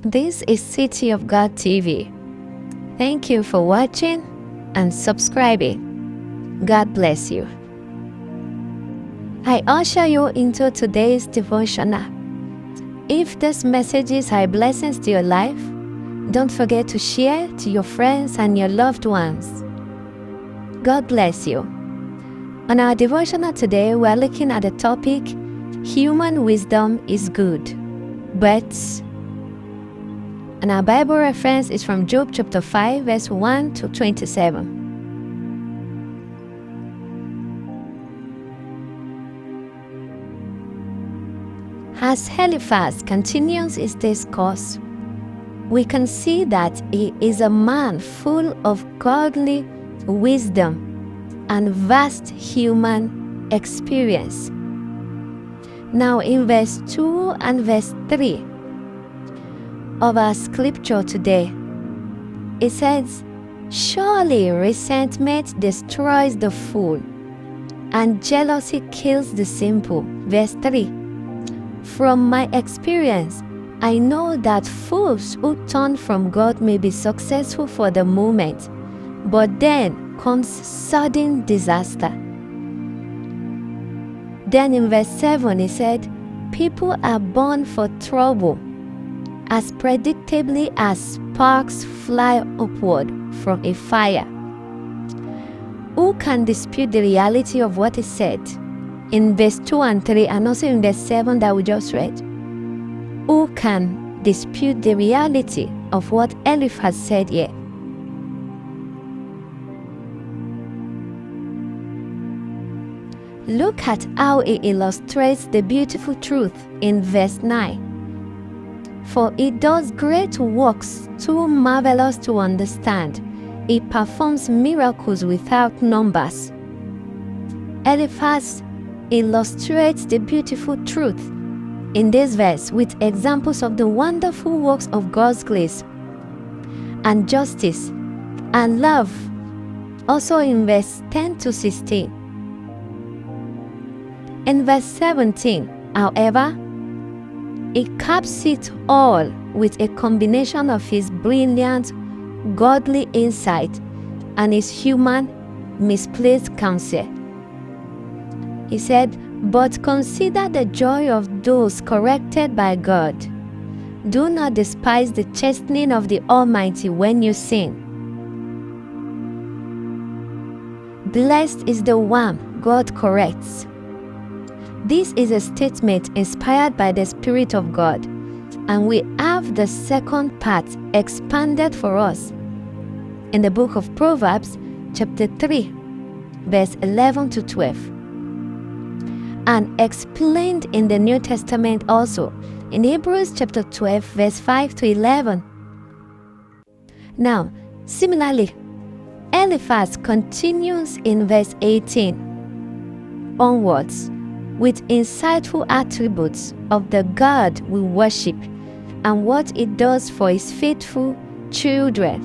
This is City of God TV. Thank you for watching and subscribing. God bless you. I usher you into today's devotional. If this messages are blessings to your life, don't forget to share to your friends and your loved ones. God bless you. On our devotional today, we are looking at the topic, Human Wisdom is Good, and our Bible reference is from Job chapter 5, verse 1 to 27. As Eliphaz continues his discourse, we can see that he is a man full of godly wisdom and vast human experience. Now in verse 2 and verse 3 of our scripture today, it says, "Surely resentment destroys the fool, and jealousy kills the simple." Verse 3, "From my experience, I know that fools who turn from God may be successful for the moment, but then comes sudden disaster." Then in verse 7 it said, "People are born for trouble, as predictably as sparks fly upward from a fire." Who can dispute the reality of what is said in verse 2 and 3 and also in verse 7 that we just read? Who can dispute the reality of what Eliphaz said here? Look at how he illustrates the beautiful truth in verse 9. "For he does great works too marvelous to understand. He performs miracles without numbers." Eliphaz illustrates the beautiful truth in this verse with examples of the wonderful works of God's grace and justice and love, also in verse 10 to 16. In verse 17, however, he caps it all with a combination of his brilliant, godly insight and his human, misplaced counsel. He said, "But consider the joy of those corrected by God. Do not despise the chastening of the Almighty when you sin. Blessed is the one God corrects." This is a statement inspired by the Spirit of God, and we have the second part expanded for us in the book of Proverbs, chapter 3, verse 11 to 12, and explained in the New Testament also in Hebrews chapter 12, verse 5 to 11. Now, similarly, Eliphaz continues in verse 18 onwards with insightful attributes of the God we worship and what it does for his faithful children.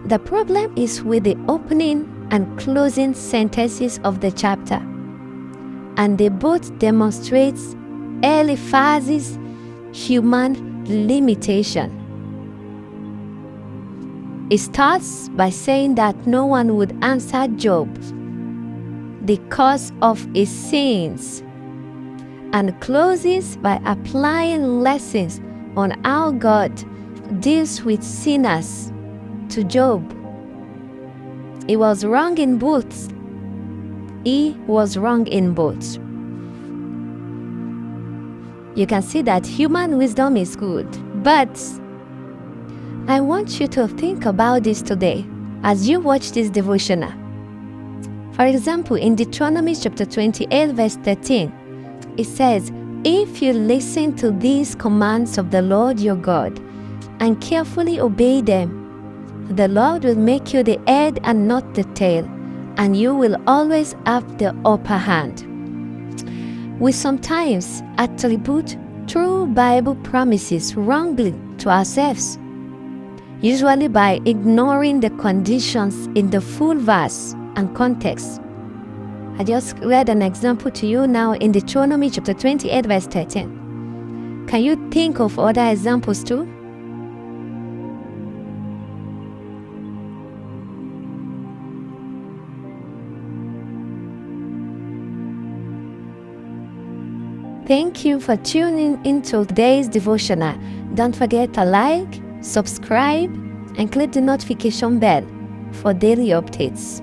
The problem is with the opening and closing sentences of the chapter, and they both demonstrate Eliphaz's human limitation. It starts by saying that no one would answer Job the cause of his sins, and closes by applying lessons on how God deals with sinners to Job. He was wrong in both. He was wrong in both. You can see that human wisdom is good, but I want you to think about this today as you watch this devotional. For example, in Devotional chapter 28, verse 13, it says, "If you listen to these commands of the Lord your God and carefully obey them, the Lord will make you the head and not the tail, and you will always have the upper hand." We sometimes attribute true Bible promises wrongly to ourselves, usually by ignoring the conditions in the full verse and context. I just read an example to you now in Deuteronomy chapter 28, verse 13. Can you think of other examples too? Thank you for tuning into today's devotional. Don't forget to like, subscribe, and click the notification bell for daily updates.